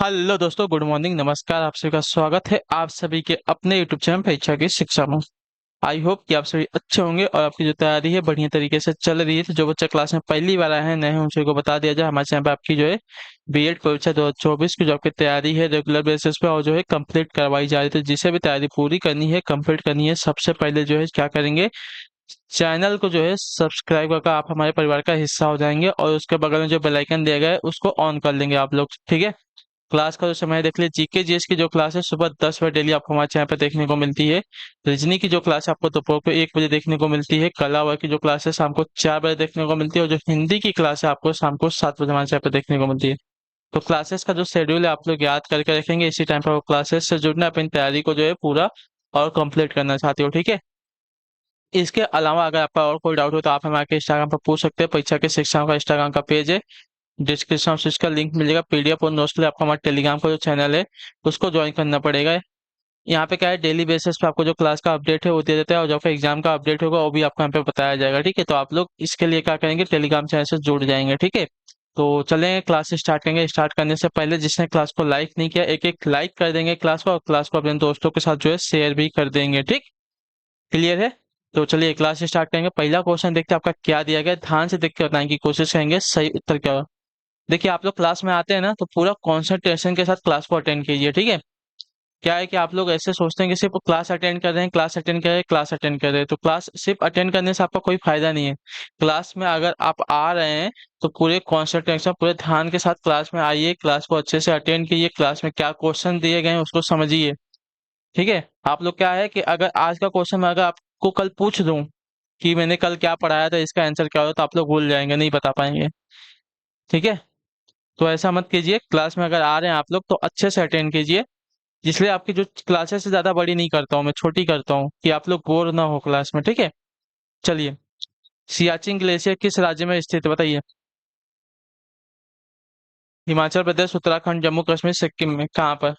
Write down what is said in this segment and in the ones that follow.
Hello दोस्तों, good morning, नमस्कार। आप सभी का स्वागत है आप सभी के अपने यूट्यूब चैनल परीक्षा की शिक्षा में। आई होप कि आप सभी अच्छे होंगे और आपकी जो तैयारी है बढ़िया तरीके से चल रही है। तो जो बच्चा क्लास में पहली बार आए हैं, नए हैं, उन सभी को बता दिया जाए, हमारे चैनल पर आपकी जो है बीएड परीक्षा 2024 की जो आपकी तैयारी है रेगुलर बेसिस पे और जो है कंप्लीट करवाई जा रही है। तो जिसे भी तैयारी पूरी करनी है, कंप्लीट करनी है, सबसे पहले जो है क्या करेंगे, चैनल को जो है सब्सक्राइब करके आप हमारे परिवार का हिस्सा हो जाएंगे और उसके बगल में जो बेल आइकन दिया गया है उसको ऑन कर लेंगे आप लोग। ठीक है। क्लास का जो समय देख लीजिए, जीके जीएस की जो क्लास है सुबह 10 बजे डेली आपको हमारे चैनल पर देखने को मिलती है। रीजनिंग की जो क्लास है आपको दोपहर को 1 बजे देखने को मिलती है। कला वर्ग की जो क्लास है शाम को 4 बजे देखने को मिलती है और जो हिंदी की क्लास है आपको शाम को 7 बजे हमारे चैनल पर देखने को मिलती है। तो क्लासेस का जो शेड्यूल है आप लोग याद करके रखेंगे, इसी टाइम पर वो क्लासेस से जुड़ना, अपनी तैयारी को जो है पूरा और कंप्लीट करना चाहते हो। ठीक है। इसके अलावा अगर आपका और कोई डाउट हो तो आप हमारे इंस्टाग्राम पर पूछ सकते हैं। परीक्षा के शिक्षा का इंस्टाग्राम का पेज है, डिस्क्रिप्शन में इसका लिंक मिलेगा। पीडीएफ और नोट्स के लिए आपको हमारे टेलीग्राम का जो चैनल है उसको ज्वाइन करना पड़ेगा। यहाँ पे क्या है, डेली बेसिस पे आपको जो क्लास का अपडेट है वो दे देता है और जो आपका एग्जाम का अपडेट होगा वो भी आपको यहाँ पे बताया जाएगा। ठीक है। तो आप लोग इसके लिए क्या करेंगे, टेलीग्राम चैनल से जुड़ जाएंगे। ठीक है। तो चलें क्लास स्टार्ट करेंगे। स्टार्ट करने से पहले जिसने क्लास को लाइक नहीं किया, एक एक लाइक कर देंगे क्लास को, और क्लास को अपने दोस्तों के साथ जो है शेयर भी कर देंगे। ठीक, क्लियर है। तो चलिए क्लास स्टार्ट करेंगे। पहला क्वेश्चन देखते हैं आपका क्या दिया गया है। ध्यान से देख के बताने की कोशिश करेंगे सही उत्तर क्या होगा। देखिए, आप लोग क्लास में आते हैं ना तो पूरा कंसंट्रेशन के साथ क्लास को अटेंड कीजिए। ठीक है। क्या है कि आप लोग ऐसे सोचते हैं कि सिर्फ क्लास अटेंड कर रहे हैं, क्लास अटेंड कर रहे हैं, क्लास अटेंड कर रहे हैं, तो क्लास सिर्फ अटेंड करने से आपका कोई फायदा नहीं है। क्लास में अगर आप आ रहे हैं तो पूरे कंसंट्रेशन, पूरे ध्यान के साथ क्लास में आइए, क्लास को अच्छे से अटेंड कीजिए, क्लास में क्या क्वेश्चन दिए गए हैं उसको समझिए। ठीक है। आप लोग क्या है कि अगर आज का क्वेश्चन मैं अगर आपको कल पूछ दूं कि मैंने कल क्या पढ़ाया था, इसका आंसर क्या होगा, तो आप लोग भूल जाएंगे, नहीं बता पाएंगे। ठीक है। तो ऐसा मत कीजिए। क्लास में अगर आ रहे हैं आप लोग तो अच्छे से अटेंड कीजिए। इसलिए आपकी जो क्लासेस से ज्यादा बड़ी नहीं करता हूँ, मैं छोटी करता हूँ कि आप लोग बोर ना हो क्लास में। ठीक है। चलिए, सियाचिन ग्लेशियर किस राज्य में स्थित है बताइए। हिमाचल प्रदेश, उत्तराखंड, जम्मू कश्मीर, सिक्किम में, कहाँ पर?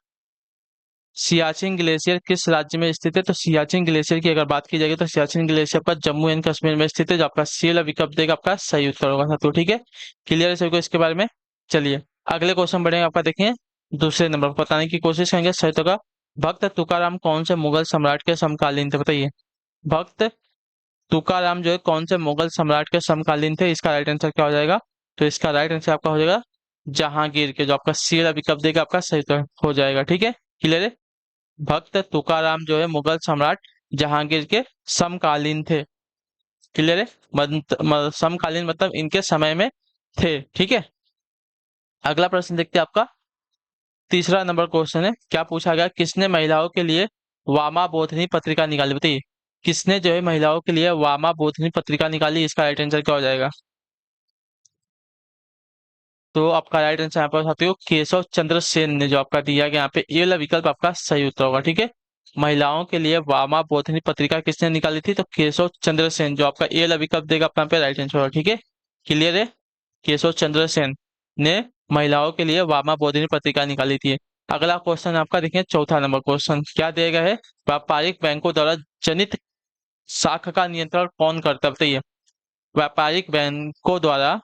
सियाचिन ग्लेशियर किस राज्य में स्थित है? तो सियाचिन ग्लेशियर की अगर बात की जाएगी तो सियाचिन ग्लेशियर पर जम्मू एंड कश्मीर में स्थित है। जो आपका सी विकल्प देगा आपका सही उत्तर होगा। तो ठीक है, क्लियर है सभी को इसके बारे में। चलिए अगले क्वेश्चन बढ़ेंगे। आपका देखिए दूसरे नंबर पर बताने की कोशिश करेंगे सही होगा। भक्त तुकाराम कौन से मुगल सम्राट के समकालीन थे बताइए। भक्त तुकाराम जो है कौन से मुगल सम्राट के समकालीन थे? इसका राइट आंसर क्या हो जाएगा? तो इसका राइट आंसर आपका हो जाएगा जहांगीर के। जो आपका सी विकल्प देगा आपका सही उत्तर हो जाएगा। ठीक है, क्लियर है। भक्त तुकाराम जो है मुगल सम्राट जहांगीर के समकालीन थे। क्लियर है। समकालीन मतलब इनके समय में थे। ठीक है। अगला प्रश्न देखते हैं आपका तीसरा नंबर क्वेश्चन है। क्या पूछा गया, किसने महिलाओं के लिए वामा बोधिनी पत्रिका निकाली बताइए। किसने जो है महिलाओं के लिए वामा बोधिनी पत्रिका निकाली? इसका राइट आंसर क्या हो जाएगा? तो आपका राइट आंसर यहाँ पर साथियों केशव चंद्र सेन ने जो आपका दिया गया यहाँ पे ये वाला विकल्प आपका सही उत्तर होगा। ठीक है। महिलाओं के लिए वामा बोधिनी पत्रिका किसने निकाली थी? तो केशव चंद्र सेन। जो आपका ये वाला विकल्प देगा आपका यहाँ पे राइट आंसर होगा। ठीक है, क्लियर है। केशव चंद्र सेन ने महिलाओं के लिए वामा बोधिनी पत्रिका निकाली थी। अगला क्वेश्चन आपका देखिए चौथा नंबर क्वेश्चन क्या दिया गया है। व्यापारिक बैंकों द्वारा जनित साख का नियंत्रण कौन करता है बताइए। व्यापारिक बैंकों द्वारा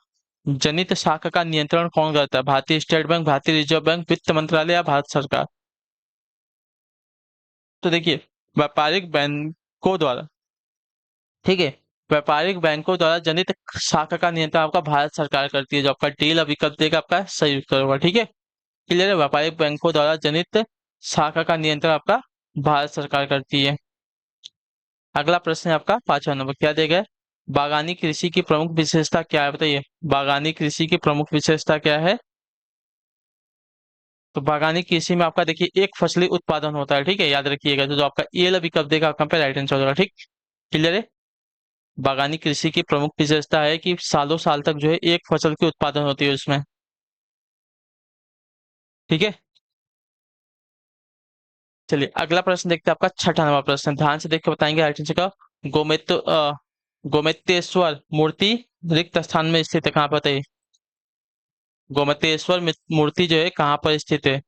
जनित साख का नियंत्रण कौन करता है? भारतीय स्टेट बैंक, भारतीय रिजर्व बैंक, वित्त मंत्रालय या भारत सरकार? तो देखिए, व्यापारिक बैंकों द्वारा, ठीक है, व्यापारिक बैंकों द्वारा जनित साख का नियंत्रण आपका भारत सरकार करती है। जो आपका डील विकल्प देगा आपका सही उत्तर होगा। ठीक है, क्लियर है। व्यापारिक बैंकों द्वारा जनित शाखा का नियंत्रण आपका भारत सरकार करती है। अगला प्रश्न है आपका पांचवा नंबर क्या देगा है? बागानी कृषि की प्रमुख विशेषता क्या है बताइए। बागानी कृषि की प्रमुख विशेषता क्या है? तो बागानी कृषि में आपका देखिए एक फसली उत्पादन होता है। ठीक है, याद रखिएगा। तो जो आपका ए वाला विकल्प देगा आपका पे राइट आंसर होगा। ठीक, क्लियर है। बागानी कृषि की प्रमुख विशेषता है कि सालों साल तक जो है एक फसल की उत्पादन होती है उसमें। ठीक है। चलिए अगला प्रश्न देखते हैं आपका छठा नंबर प्रश्न। ध्यान से देख के बताएंगे राइट आंसर का। गोमतेश्वर मूर्ति रिक्त स्थान में स्थित है, कहाँ पर बताइए। गोमतेश्वर मूर्ति जो है कहाँ पर स्थित है?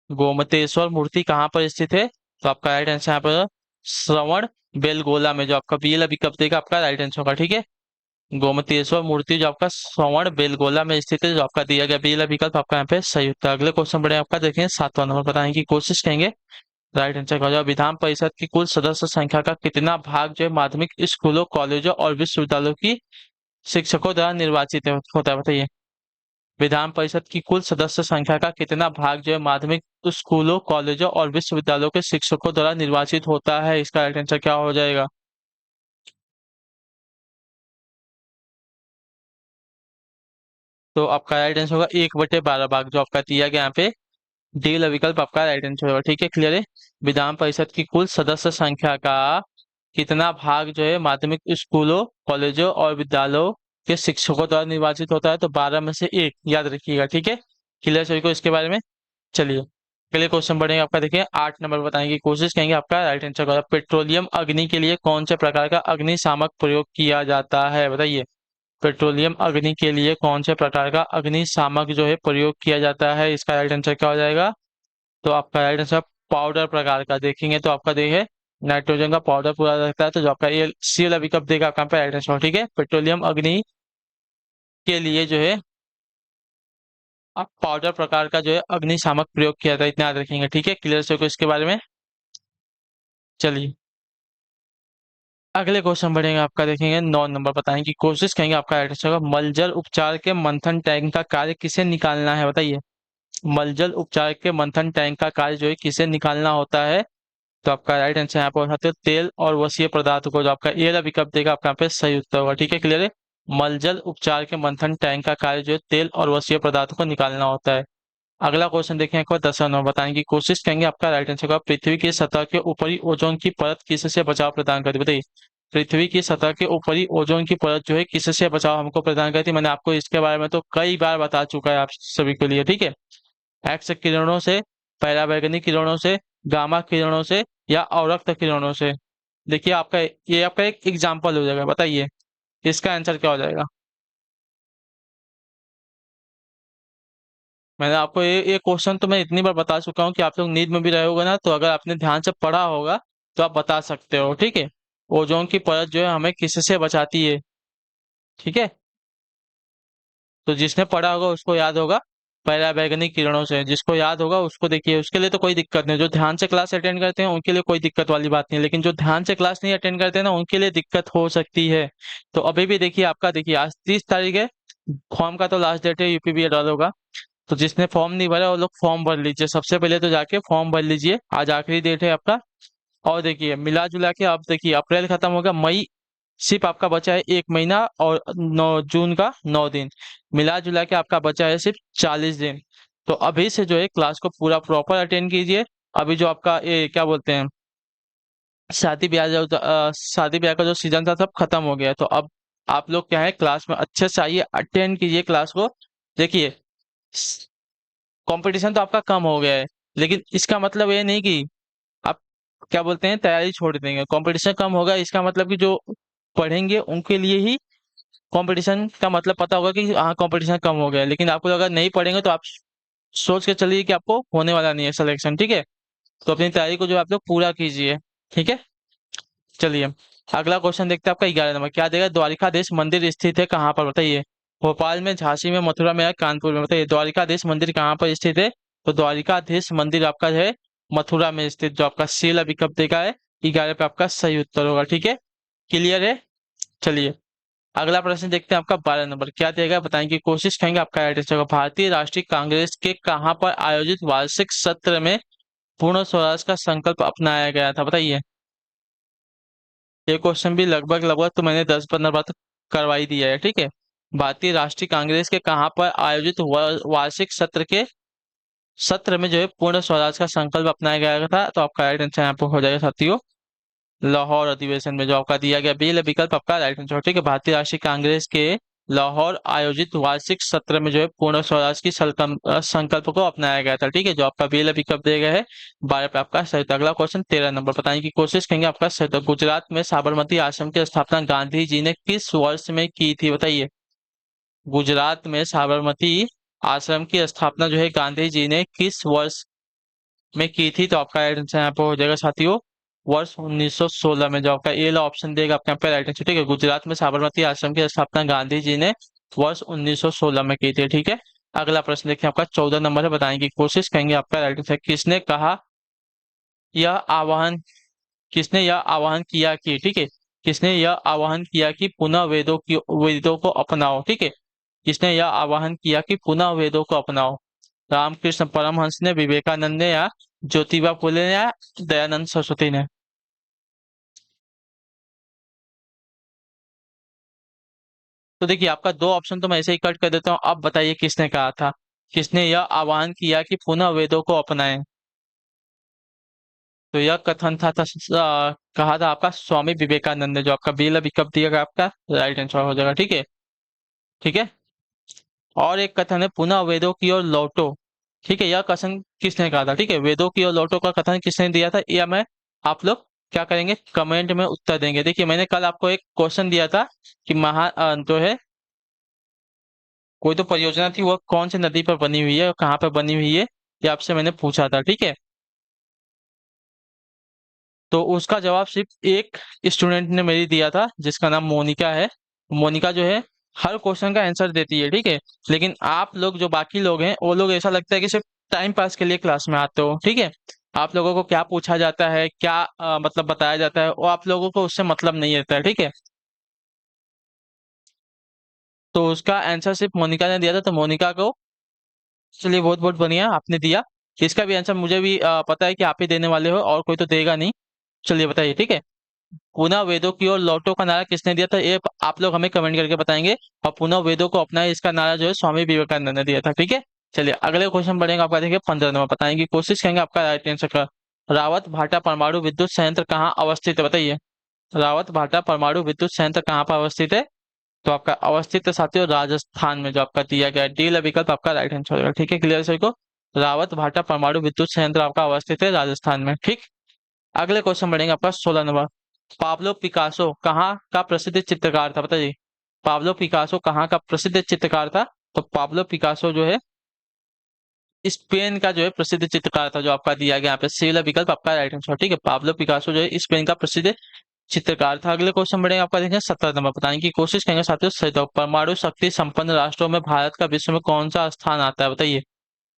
गोमतेश्वर मूर्ति कहाँ पर स्थित है? तो आपका राइट आंसर यहाँ पर श्रवण बेलगोला में। जो आपका बी वाला विकल्प देगा आपका राइट आंसर होगा। ठीक है, गोमतेश्वर मूर्ति जो आपका स्वर्ण बेलगोला में स्थित है, जो आपका दिया गया पहला विकल्प आपका यहाँ पे सही उत्तर है। अगले क्वेश्चन बढ़े आपका देखें 7वां नंबर बताने की कोशिश करेंगे। राइट आंसर हो जाए विधान परिषद की कुल सदस्य संख्या का कितना भाग जो है माध्यमिक स्कूलों कॉलेजों और विश्वविद्यालयों की शिक्षकों द्वारा निर्वाचित होता है, बताइए। विधान परिषद की कुल सदस्य संख्या का कितना भाग जो है माध्यमिक स्कूलों कॉलेजों और विश्वविद्यालयों के शिक्षकों द्वारा निर्वाचित होता है, इसका राइट आंसर क्या हो जाएगा? तो आपका राइट आंसर होगा 1/12 भाग, जो आपका दिया गया यहाँ पे डी वाला विकल्प आपका राइट आंसर होगा। ठीक है, क्लियर है। विधान परिषद की कुल सदस्य संख्या का कितना भाग जो है माध्यमिक स्कूलों कॉलेजों और विद्यालयों के शिक्षकों द्वारा निर्वाचित होता है, तो 12 में से एक, याद रखिएगा। ठीक है, क्लियर सभी को इसके बारे में। चलिए अगले क्वेश्चन बढ़ेंगे आपका, देखिए 8 नंबर बताने की कोशिश करेंगे। आपका राइट आंसर होगा पेट्रोलियम अग्नि के लिए कौन से प्रकार का अग्निशामक प्रयोग किया जाता है, बताइए। पेट्रोलियम अग्नि के लिए कौन से प्रकार का अग्निशामक जो है प्रयोग किया जाता है, इसका राइट आंसर क्या हो जाएगा? तो आपका राइट आंसर पाउडर प्रकार का देखेंगे तो आपका देखिए नाइट्रोजन का पाउडर पूरा रहता है, तो जो आपका ये सी वाला विकल्प देगा आपका पे राइट आंसर। ठीक है, पेट्रोलियम अग्नि के लिए जो है आप पाउडर प्रकार का जो है अग्निशामक प्रयोग किया था, इतना याद रखेंगे। ठीक है, क्लियर से को इसके बारे में। चलिए अगले क्वेश्चन बढ़ेंगे आपका, देखेंगे 9 नंबर बताने की कोशिश करेंगे। आपका राइट आंसर होगा मलजल उपचार के मंथन टैंक का कार्य किसे निकालना है, बताइए। मलजल उपचार के मंथन टैंक का कार्य जो है किसे निकालना होता है, तो आपका राइट आंसर यहाँ पर उठाते हो तेल और वसीय पदार्थ को, जो आपका ए वाला विकल्प देगा आपका यहाँ पे सही उत्तर होगा। ठीक है, क्लियर है। मलजल उपचार के मंथन टैंक का कार्य जो है तेल और वसीय पदार्थ को निकालना होता है। अगला क्वेश्चन देखें एक बार 10वां बताने की कोशिश करेंगे। आपका राइट आंसर होगा पृथ्वी की सतह के ऊपरी ओजोन की परत किससे बचाव प्रदान करती है, बताइए। पृथ्वी की सतह के ऊपरी ओजोन की परत जो है किससे बचाव हमको प्रदान करती है, मैंने आपको इसके बारे में तो कई बार बता चुका है आप सभी के लिए। ठीक है, एक्स किरणों से, पराबैंगनी किरणों से, गामा किरणों से या अवरक्त किरणों से। देखिए आपका ये आपका एक एग्जाम्पल हो जाएगा, बताइए इसका आंसर क्या हो जाएगा। मैंने आपको ये क्वेश्चन तो मैं इतनी बार बता चुका हूँ कि आप लोग नींद में भी रहे होगे ना, तो अगर आपने ध्यान से पढ़ा होगा तो आप बता सकते हो। ठीक है, ओजोन की परत जो है हमें किससे बचाती है। ठीक है, तो जिसने पढ़ा होगा उसको याद होगा पराबैंगनी किरणों से, जिसको याद होगा उसको देखिए, उसके लिए तो कोई दिक्कत नहीं। जो ध्यान से क्लास अटेंड करते हैं उनके लिए कोई दिक्कत वाली बात नहीं है, लेकिन जो ध्यान से क्लास नहीं अटेंड करते हैं ना उनके लिए दिक्कत हो सकती है। तो अभी भी देखिए आपका, देखिए आज 30 तारीख है, फॉर्म का तो लास्ट डेट है, यूपीबीए डालोगा। तो जिसने फॉर्म नहीं भरा वो लोग फॉर्म भर लीजिए, सबसे पहले तो जाके फॉर्म भर लीजिए, आज आखिरी डेट है आपका। और देखिए मिला जुला के अब देखिए अप्रैल खत्म हो गया, मई सिर्फ आपका बचा है 1 महीना और 9 जून का 9 दिन, मिला जुला के आपका बचा है सिर्फ 40 दिन। तो अभी से जो है क्लास को पूरा प्रॉपर अटेंड कीजिए। अभी जो आपका ये क्या बोलते हैं शादी ब्याह का जो सीजन था सब खत्म हो गया है, तो अब आप लोग क्या है क्लास में अच्छे से आइए, अटेंड कीजिए क्लास को। देखिए कंपटीशन तो आपका कम हो गया है, लेकिन इसका मतलब ये नहीं कि आप क्या बोलते हैं तैयारी छोड़ देंगे। कंपटीशन कम होगा इसका मतलब कि जो पढ़ेंगे उनके लिए ही कंपटीशन का मतलब पता होगा कि हाँ कंपटीशन कम हो गया है, लेकिन आपको अगर नहीं पढ़ेंगे तो आप सोच के चलिए कि आपको होने वाला नहीं है सिलेक्शन। ठीक है, तो अपनी तैयारी को जो आप लोग पूरा कीजिए। ठीक है, चलिए अगला क्वेश्चन देखते हैं। आपका 11 नंबर क्या देगा, द्वारिकाधीश मंदिर स्थित है कहाँ पर, बताइए। भोपाल में, झांसी में, मथुरा में या कानपुर में, बताइए द्वारिकाधीश मंदिर कहाँ पर स्थित है। तो द्वारिकाधीश मंदिर आपका है मथुरा में स्थित, जो आपका सी वाला विकल्प देखा है 11 पे आपका सही उत्तर होगा। ठीक है, क्लियर है। चलिए अगला प्रश्न देखते हैं। आपका 12 नंबर क्या देगा बताने की कोशिश करेंगे। आपका राइट आंसर होगा भारतीय राष्ट्रीय कांग्रेस के कहाँ पर आयोजित वार्षिक सत्र में पूर्ण स्वराज का संकल्प अपनाया गया था, बताइए। ये क्वेश्चन भी लगभग लगभग तो मैंने 10-15 बार तो करवा ही दिया है। ठीक है, भारतीय राष्ट्रीय कांग्रेस के कहाँ पर आयोजित वार्षिक सत्र में जो है पूर्ण स्वराज का संकल्प अपनाया गया था, तो आपका राइट आंसर यहाँ पर हो जाएगा साथियों लाहौर अधिवेशन में, जो आपका दिया गया बी विकल्प आपका राइट आंसर। ठीक है, भारतीय राष्ट्रीय कांग्रेस के लाहौर आयोजित वार्षिक सत्र में जो है पूर्ण स्वराज की संकल्प को अपनाया गया था। ठीक है, जो आपका बी विकल्प दिया गया है 12 पे आपका सही उत्तर। अगला क्वेश्चन 13 नंबर बताने की कोशिश करेंगे। आपका सही उत्तर गुजरात में साबरमती आश्रम की स्थापना गांधी जी ने किस वर्ष में की थी, बताइए। गुजरात में साबरमती आश्रम की स्थापना जो है गांधी जी ने किस वर्ष में की थी, तो आपका राइट आंसर यहाँ पर हो जाएगा साथियों वर्ष 1916 में, जो आपका ए वाला ऑप्शन देगा आपके यहाँ पे राइट आंसर। ठीक है, गुजरात में साबरमती आश्रम की स्थापना गांधी जी ने वर्ष 1916 में की थी। ठीक है, अगला प्रश्न देखिए आपका 14 नंबर है, बताने की कोशिश करेंगे आपका राइट आंसर। यह आह्वान किसने यह आह्वान किया कि, ठीक है, किसने यह आह्वान किया कि पुनः वेदों को अपनाओ। ठीक है, किसने यह आह्वान किया कि पुनः वेदों को अपनाओ? रामकृष्ण परमहंस ने, विवेकानंद ने, या ज्योतिबा फुले ने, या दयानंद सरस्वती ने? तो देखिए आपका दो ऑप्शन तो मैं ऐसे ही कट कर देता हूँ, अब बताइए किसने कहा था, किसने यह आह्वान किया कि पुनः वेदों को अपनाएं? तो यह कथन कहा था आपका स्वामी विवेकानंद ने, जो आपका बेला विकल्प दिया गया आपका राइट आंसर हो जाएगा। ठीक है, ठीक है। और एक कथन है पुनः वेदों की ओर लौटो। ठीक है, यह कथन किसने कहा था? ठीक है, वेदों की ओर लौटो का कथन किसने दिया था, यह मैं आप लोग क्या करेंगे, कमेंट में उत्तर देंगे। देखिए मैंने कल आपको एक क्वेश्चन दिया था कि जो है कोई तो परियोजना थी, वो कौन सी नदी पर बनी हुई है और कहाँ पर बनी हुई है, ये आपसे मैंने पूछा था। ठीक है, तो उसका जवाब सिर्फ एक स्टूडेंट ने मेरी दिया था, जिसका नाम मोनिका है। मोनिका जो है हर क्वेश्चन का आंसर देती है। ठीक है, लेकिन आप लोग जो बाकी लोग हैं, वो लोग ऐसा लगता है कि सिर्फ टाइम पास के लिए क्लास में आते हो। ठीक है, आप लोगों को क्या पूछा जाता है, क्या मतलब बताया जाता है, वो आप लोगों को उससे मतलब नहीं रहता है। ठीक है, तो उसका आंसर सिर्फ मोनिका ने दिया था, तो मोनिका को चलिए बहुत बहुत बढ़िया आपने दिया। इसका भी आंसर मुझे भी पता है कि आप ही देने वाले हो, और कोई तो देगा नहीं। चलिए बताइए। ठीक है, पुनः वेदों की ओर लौटो का नारा किसने दिया था, ये आप लोग हमें कमेंट करके बताएंगे। और पुनः वेदों को अपनाए, इसका नारा जो है स्वामी विवेकानंद ने दिया था। ठीक है, चलिए अगले क्वेश्चन बढ़ेंगे आपका। देखिए 15 नंबर, बताने की कोशिश करेंगे आपका राइट आंसर का। रावत भाटा परमाणु विद्युत संयंत्र कहाँ अवस्थित है, बताइए। रावत भाटा परमाणु विद्युत संयंत्र कहाँ पर अवस्थित है? तो आपका अवस्थित है साथियों राजस्थान में, जो आपका दिया गया डी विकल्प आपका राइट आंसर होगा। ठीक है, क्लियर सर को। रावत भाटा परमाणु विद्युत संयंत्र आपका अवस्थित है राजस्थान में। ठीक, अगले क्वेश्चन बढ़ेंगे आपका 16 नंबर। पाब्लो पिकासो कहाँ का प्रसिद्ध चित्रकार था, बताइए। पाब्लो पिकासो कहाँ का प्रसिद्ध चित्रकार था? तो पाब्लो पिकासो जो है स्पेन का जो है प्रसिद्ध चित्रकार था, जो आपका दिया गया यहाँ पे सी वाला विकल्प आपका राइट आंसर। ठीक है, पाब्लो पिकासो जो है स्पेन का प्रसिद्ध चित्रकार था। अगले क्वेश्चन बढ़ेगा आपका, देखें 17 नंबर, बताने की कोशिश करेंगे साथियों सही। तो परमाणु शक्ति संपन्न राष्ट्रों में भारत का विश्व में कौन सा स्थान आता है, बताइए।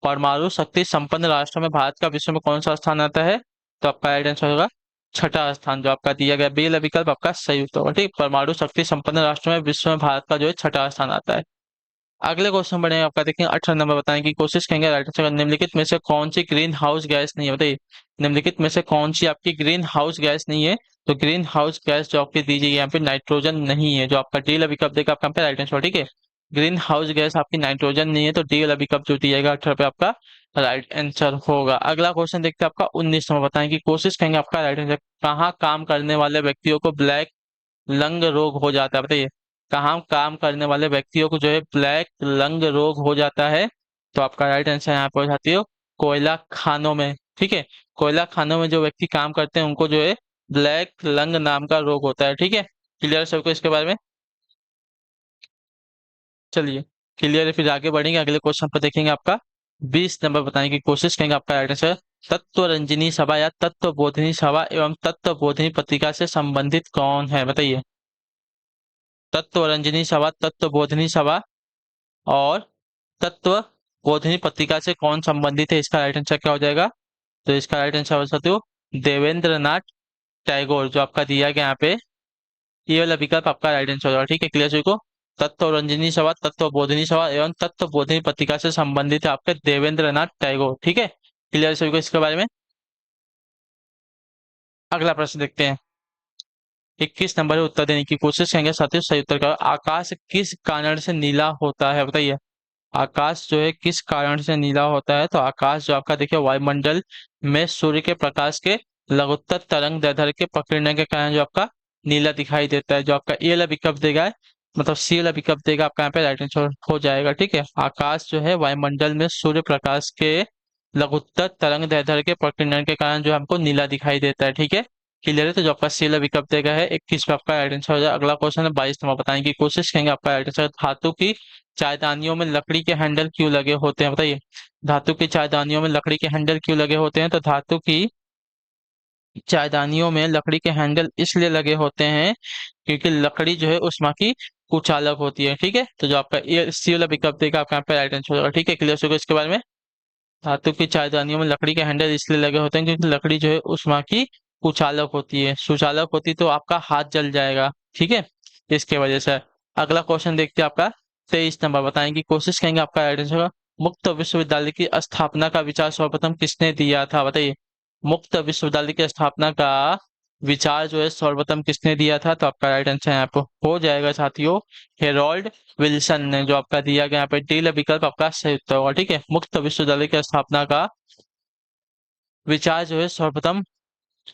परमाणु शक्ति संपन्न राष्ट्रों में भारत का विश्व में कौन सा स्थान आता है? तो आपका राइट आंसर होगा छठा स्थान, जो आपका दिया गया बी विकल्प आपका सही उत्तर होगा। ठीक, परमाणु शक्ति संपन्न राष्ट्रों में विश्व में भारत का जो है छठा स्थान आता है। अगले क्वेश्चन बढ़ेगा आपका, देखेंगे 18 नंबर, बताने की कोशिश करेंगे राइट आंसर। निम्नलिखित में से कौन सी ग्रीन हाउस गैस नहीं है, बताइए। निम्नलिखित में से कौन सी आपकी ग्रीन हाउस गैस नहीं है? तो ग्रीन हाउस गैस जो आपकी दी जाएगी यहाँ पे नाइट्रोजन नहीं है, जो आपका डी वाला विकल्प देगा आपका राइट आंसर। ठीक है, ग्रीन हाउस गैस आपकी नाइट्रोजन नहीं है, तो डी वाला विकल्प जो दिएगा 18 पे आपका राइट आंसर होगा। अगला क्वेश्चन देखते हैं आपका 19 नंबर, बताने की कोशिश करेंगे आपका राइट आंसर। कहाँ काम करने वाले व्यक्तियों को ब्लैक लंग रोग हो जाता है, बताइए। कहाँ काम करने वाले व्यक्तियों को जो है ब्लैक लंग रोग हो जाता है? तो आपका राइट आंसर यहाँ पर हो जाती है कोयला खानों में। ठीक है, कोयला खानों में जो व्यक्ति काम करते हैं उनको जो है ब्लैक लंग नाम का रोग होता है। ठीक है, क्लियर सबको इसके बारे में? चलिए क्लियर है, फिर आगे बढ़ेंगे। अगले क्वेश्चन पर देखेंगे आपका 20 नंबर, बताने की कोशिश करेंगे आपका राइट आंसर। तत्व रंजनी सभा या तत्व बोधिनी सभा एवं तत्व बोधिनी पत्रिका से संबंधित कौन है, बताइए। तत्व रंजनी सभा, तत्व बोधिनी सभा और तत्व बोधिनी पत्रिका से कौन संबंधित है, इसका राइट आंसर क्या हो जाएगा? तो इसका राइट आंसर हो सकते हो देवेंद्र नाथ टैगोर, जो आपका दिया गया यहाँ पे ये वाला विकल्प आपका राइट आंसर होगा। ठीक है, क्लियर सभी को। तत्व रंजनी सभा, तत्व बोधिनी सभा एवं तत्व बोधिनी पत्रिका से संबंधित है आपके देवेंद्र नाथ टैगोर। ठीक है, क्लियर सभी को इसके बारे में? अगला प्रश्न देखते हैं। 21 नंबर है, उत्तर देने की कोशिश करेंगे साथियों सही उत्तर का। आकाश किस कारण से नीला होता है, बताइए। आकाश जो है किस कारण से नीला होता है? तो आकाश जो आपका देखिए वायुमंडल में सूर्य के प्रकाश के लघुत्तर तरंग दैर्ध्य के पकड़ने के कारण जो आपका नीला दिखाई देता है, जो आपका ए वाला विकल्प देगा मतलब सी वाला विकल्प देगा आपका यहाँ पे राइट आंसर हो जाएगा। ठीक है, आकाश जो है वायुमंडल में सूर्य प्रकाश के लघुत्तर तरंग दैर्ध्य के पकड़ने के कारण जो हमको नीला दिखाई देता है। ठीक है, क्लियर है, तो जो आपका सी वाला विकल्प देगा है 21 पे आपका राइट आंसर हो जाएगा। अगला क्वेश्चन है 22 नंबर, बताने की कोशिश करेंगे आपका राइट आंसर। धातु की चायदानियों में लकड़ी के हैंडल क्यों लगे होते हैं, बताइए। धातु की चायदानियों में लकड़ी के हैंडल क्यों लगे होते हैं? तो धातु की चायदानियों में लकड़ी के हैंडल इसलिए लगे होते हैं क्योंकि लकड़ी जो है उष्मा की कुचालक होती है। ठीक है, तो जो आपका ये सी वाला विकल्प देगा आपका यहाँ पे राइट आंसर होगा। ठीक है, क्लियर होगा इसके बारे में। धातु की चायदानियों में लकड़ी के हैंडल इसलिए लगे होते हैं क्योंकि लकड़ी जो है उष्मा की कुचालक होती है। सुचालक होती तो आपका हाथ जल जाएगा। ठीक है, इसके वजह से। अगला क्वेश्चन देखते हैं आपका 23 नंबर, बताएंगे कोशिश करेंगे आपका राइट आंसर होगा। मुक्त विश्वविद्यालय की स्थापना का विचार सर्वप्रथम किसने दिया था, बताइए। मुक्त विश्वविद्यालय की स्थापना का विचार जो है सर्वप्रथम किसने दिया था, तो आपका राइट आंसर यहाँ पे हो जाएगा साथियों, हेरोल्ड विल्सन ने। जो आपका दिया गया यहाँ पे डी विकल्प आपका सही उत्तर होगा। ठीक है, मुक्त विश्वविद्यालय की स्थापना का विचार जो है सर्वप्रथम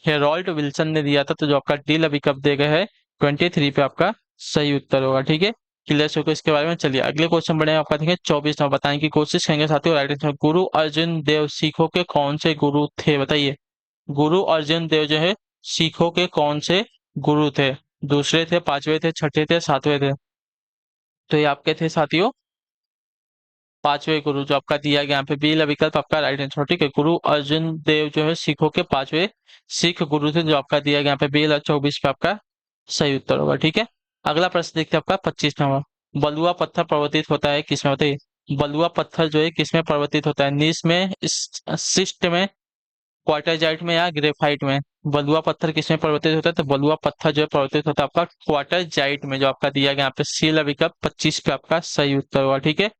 हेरोल्ड विल्सन ने दिया था, तो जो आपका डी विकल्प दिया गया है 23 पे आपका सही उत्तर होगा। ठीक है, क्लियर हो इसके बारे में। चलिए अगले क्वेश्चन बढ़े आपका देखें 24 नंबर, बताएं की कोशिश करेंगे साथियों राइट आंसर। गुरु अर्जुन देव सिखों के कौन से गुरु थे, बताइए। गुरु अर्जुन देव जो है सिखों के कौन से गुरु थे, दूसरे थे, पांचवे थे, छठे थे, सातवें थे। तो ये आपके थे साथियों पांचवे गुरु, जो आपका दिया गया यहाँ पे बी विकल्प आपका राइट आंसर। ठीक है, गुरु अर्जुन देव जो है सिखों के पांचवे सिख गुरु थे, जो आपका दिया गया यहाँ पे बी 24 पे आपका सही उत्तर होगा। ठीक है, अगला प्रश्न देखते हैं आपका 25 नंबर, बलुआ पत्थर परिवर्तित होता है किसमें, बताइए। बलुआ पत्थर जो है किसमें परिवर्तित होता है, नीस में, शिस्ट में, क्वार्टरजाइट में या ग्रेफाइट में। बलुआ पत्थर किसमें परिवर्तित होता है, तो बलुआ पत्थर जो है परिवर्तित होता है आपका क्वार्टरजाइट में, जो आपका दिया गया यहाँ पे सी विकल्प 25 पे आपका सही उत्तर होगा। ठीक है,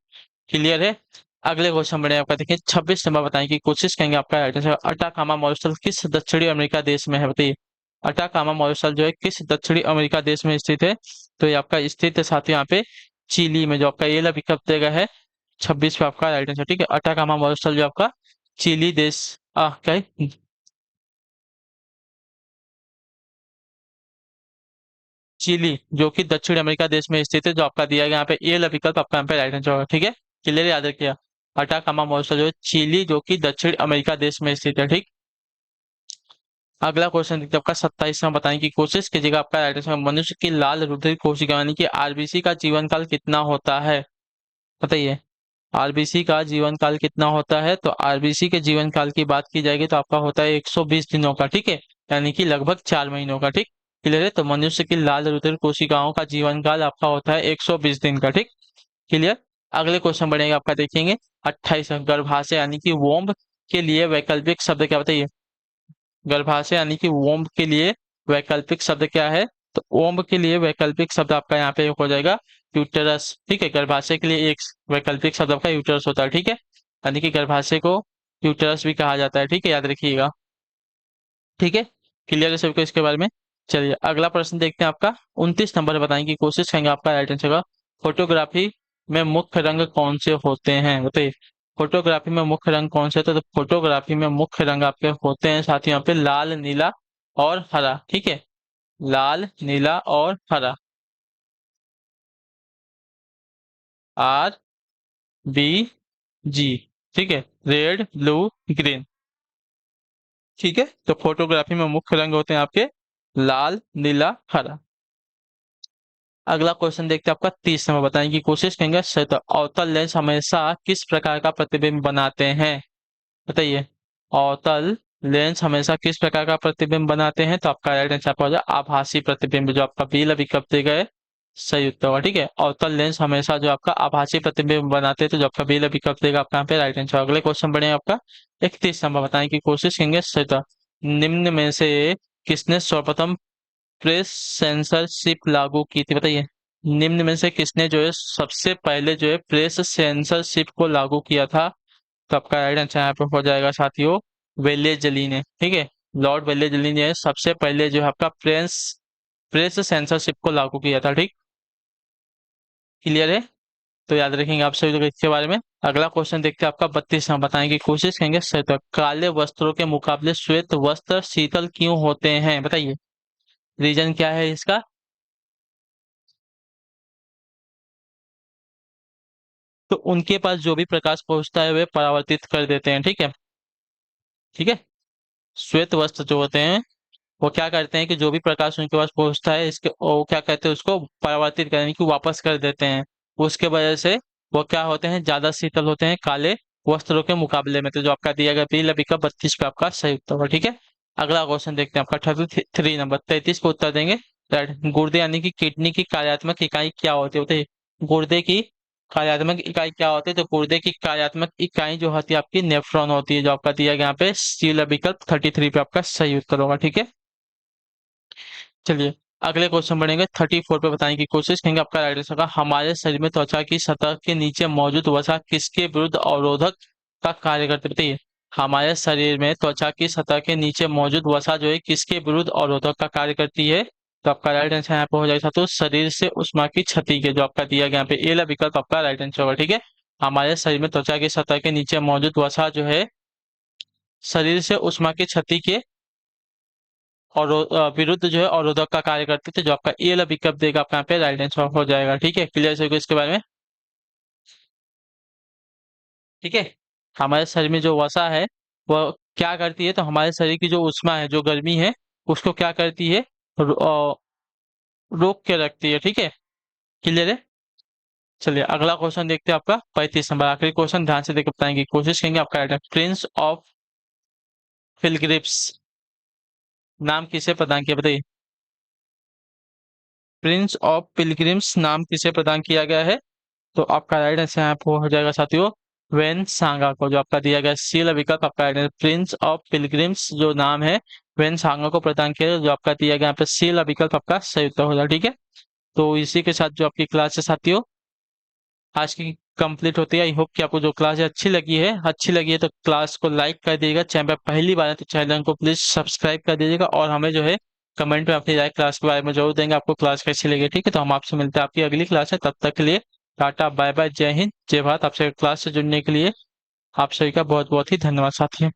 क्लियर है। अगले क्वेश्चन बढ़े आपका देखिए 26 नंबर, बताएं कि कोशिश करेंगे आपका राइट आंसर। अटाकामा मॉरुस्थल किस दक्षिणी अमेरिका देश में है, बताइए। अटाकामा मॉरुस्थल जो है किस दक्षिणी अमेरिका देश में स्थित है, तो ये आपका स्थित है साथ ही यहाँ पे चिली में, जो आपका ये विकल्प देगा है 26 पे आपका राइट आंसर। ठीक है, अटाकामा मॉरुस्थल जो आपका चिली देश क्या है? चिली जो कि दक्षिण अमेरिका देश में स्थित है, जो आपका दिया गया यहाँ पे ये विकल्प आपका यहाँ पे राइट आंसर होगा। ठीक है, क्लियर याद रखिए। अटाकामा महोत्सव जो है चिली जो कि दक्षिण अमेरिका देश में स्थित है। ठीक, अगला क्वेश्चन देखते हैं आपका 27वां, बताएं कि कोशिश कीजिएगा आपका राइट आंसर। मनुष्य की लाल रुधिर कोशिका यानी कि आरबीसी का जीवन काल कितना होता है, बताइए। आरबीसी का जीवन काल कितना होता है, तो आरबीसी के जीवन काल की बात की जाएगी तो आपका होता है 120 दिनों का। ठीक है, यानी कि लगभग 4 महीनों का। ठीक, क्लियर है। तो मनुष्य की लाल रुधिर कोशिकाओं का जीवन काल आपका होता है 120 दिन का। ठीक, क्लियर। अगले क्वेश्चन बढ़ेगा आपका देखेंगे 28, गर्भाशय यानी कि वोम्ब के लिए वैकल्पिक शब्द क्या, बताइए। गर्भाशय यानी कि वोम्ब के लिए वैकल्पिक शब्द क्या है, तो ओम्ब के लिए वैकल्पिक शब्द आपका यहाँ पे हो जाएगा यूटेरस। ठीक है, गर्भाशय के लिए एक वैकल्पिक शब्द आपका यूटेरस होता है। ठीक है, यानी कि गर्भाशय को यूटेरस भी कहा जाता है। ठीक है, याद रखिएगा। ठीक है, क्लियर है सबको इसके बारे में। चलिए अगला प्रश्न देखते हैं आपका 29 नंबर, बताएं की कोशिश करेंगे आपका राइट आंसर का। फोटोग्राफी में मुख्य रंग कौन से होते हैं, बताइए। फोटोग्राफी में मुख्य रंग कौन से होते हैं, तो फोटोग्राफी में मुख्य रंग आपके होते हैं साथ ही यहाँ पे लाल, नीला और हरा। ठीक है, लाल, नीला और हरा। आर बी जी। ठीक है, रेड, ब्लू, ग्रीन। ठीक है, तो फोटोग्राफी में मुख्य रंग होते हैं आपके लाल, नीला, हरा। अगला क्वेश्चन देखते हैं आपका 30 नंबर, बताने की कोशिश करेंगे। सही, अवतल लेंस हमेशा किस प्रकार का प्रतिबिंब बनाते हैं, बताइए। अवतल लेंस हमेशा किस प्रकार का प्रतिबिंब बनाते हैं, तो आपका राइट आंसर आपका हो जाए आभासी प्रतिबिंब, जो आपका बी विकल्प दिए गए सही उत्तर होगा। ठीक है, अवतल लेंस हमेशा जो आपका आभासी प्रतिबिंब बनाते हैं, तो जो आपका बी विकल्प देगा आपका यहाँ पे राइट आंसर। अगले क्वेश्चन बढ़े आपका 31 नंबर, बताने की कोशिश करेंगे। सही, निम्न में से किसने सर्वप्रथम प्रेस सेंसरशिप लागू की थी, बताइए। निम्न में से किसने जो है सबसे पहले जो है प्रेस सेंसरशिप को लागू किया था, तो आपका राइट आंसर यहाँ पे हो जाएगा साथियों वेलेजली ने। ठीक है, लॉर्ड वेलेजली ने सबसे पहले जो है आपका प्रेस प्रेस सेंसरशिप को लागू किया था। ठीक, क्लियर है। तो याद रखेंगे आप सभी लोग इसके बारे में। अगला क्वेश्चन देखते हैं आपका 32, बताने की कोशिश करेंगे। सही, काले वस्त्रों के मुकाबले श्वेत वस्त्र शीतल क्यों होते हैं, बताइए। रीजन क्या है इसका, तो उनके पास जो भी प्रकाश पहुंचता है वे परावर्तित कर देते हैं। ठीक है, ठीक है। श्वेत वस्त्र जो होते हैं वो क्या करते हैं कि जो भी प्रकाश उनके पास पहुंचता है इसके वो क्या कहते हैं उसको परावर्तित करने की वापस कर देते हैं। उसके वजह से वो क्या होते हैं, ज्यादा शीतल होते हैं काले वस्त्रों के मुकाबले में। तो जो आपका दिया गया बी का 32 पे आपका सही उत्तर होगा। ठीक है, अगला क्वेश्चन देखते हैं आपका 33 नंबर 33 को उत्तर देंगे। राइट। गुर्दे यानी कि किडनी की कार्यात्मक इकाई क्या होती है बताइए। गुर्दे की कार्यात्मक इकाई क्या होती है, तो गुर्दे की कार्यात्मक इकाई जो होती है आपकी नेफ्रॉन होती है, जो आपका दिया गया यहाँ पे सी वाला विकल्प 33 पे आपका सही उत्तर होगा। ठीक है, चलिए अगले क्वेश्चन बढ़ेंगे 34 पे बताने की कोशिश करेंगे। आपका राइट आंसर होगा हमारे शरीर में त्वचा की सतह के नीचे मौजूद वसा किसके विरुद्ध अवरोधक का कार्य करती है बताइए। हमारे शरीर में त्वचा की सतह के नीचे मौजूद वसा जो है किसके विरुद्ध अवरोधक का कार्य करती है, तो आपका राइट आंसर यहाँ पे हो जाएगा तो शरीर से उष्मा की क्षति के, जो आपका दिया गया यहाँ पे ए वाला विकल्प आपका राइट आंसर होगा। ठीक है, हमारे शरीर में त्वचा की सतह के नीचे मौजूद वसा जो है शरीर से उष्मा की क्षति के और विरुद्ध जो है अवरोधक का कार्य करते थे, जो आपका ए वाला विकल्प देगा आपका यहाँ पे राइट आंसर हो जाएगा। ठीक है, क्लियर है इसके बारे में। ठीक है, हमारे शरीर में जो वसा है वह क्या करती है, तो हमारे शरीर की जो उष्मा है, जो गर्मी है, उसको क्या करती है, रोक के रखती है। ठीक है, क्लियर है। चलिए अगला क्वेश्चन देखते हैं आपका 35 नंबर, आखिरी क्वेश्चन ध्यान से देकर बताएंगे कोशिश करेंगे। आपका राइट है प्रिंस ऑफ फिलग्रिप्स नाम किसे प्रदान किया बताइए। प्रिंस ऑफ पिलग्रिम्स नाम किसे प्रदान किया गया है, तो आपका राइट आंसर यहाँ पे हो जाएगा साथियों वेन सांगा को, जो आपका दिया गया सी वाला विकल्प आपका right answer Prince of pilgrims जो नाम है वेन सांगा को प्रदान किया गया, जो आपका दिया गया यहाँ पे सी वाला विकल्प आपका सही उत्तर हो जाएगा। ठीक है, तो इसी के साथ जो आपकी क्लास है साथियों आज की कंप्लीट होती है। आई होप कि आपको जो क्लास है अच्छी लगी है तो क्लास को लाइक कर दीजिएगा। चैनल पर पहली बार है तो चैनल को प्लीज सब्सक्राइब कर दीजिएगा और हमें जो है कमेंट में अपनी राय क्लास के बारे में जरूर देंगे, आपको क्लास कैसी लगी। ठीक है, तो हम आपसे मिलते हैं आपकी अगली क्लास है, तब तक के लिए टाटा बाय बाय, जय हिंद जय भारत। आपसे क्लास से जुड़ने के लिए आप सभी का बहुत बहुत ही धन्यवाद साथियों।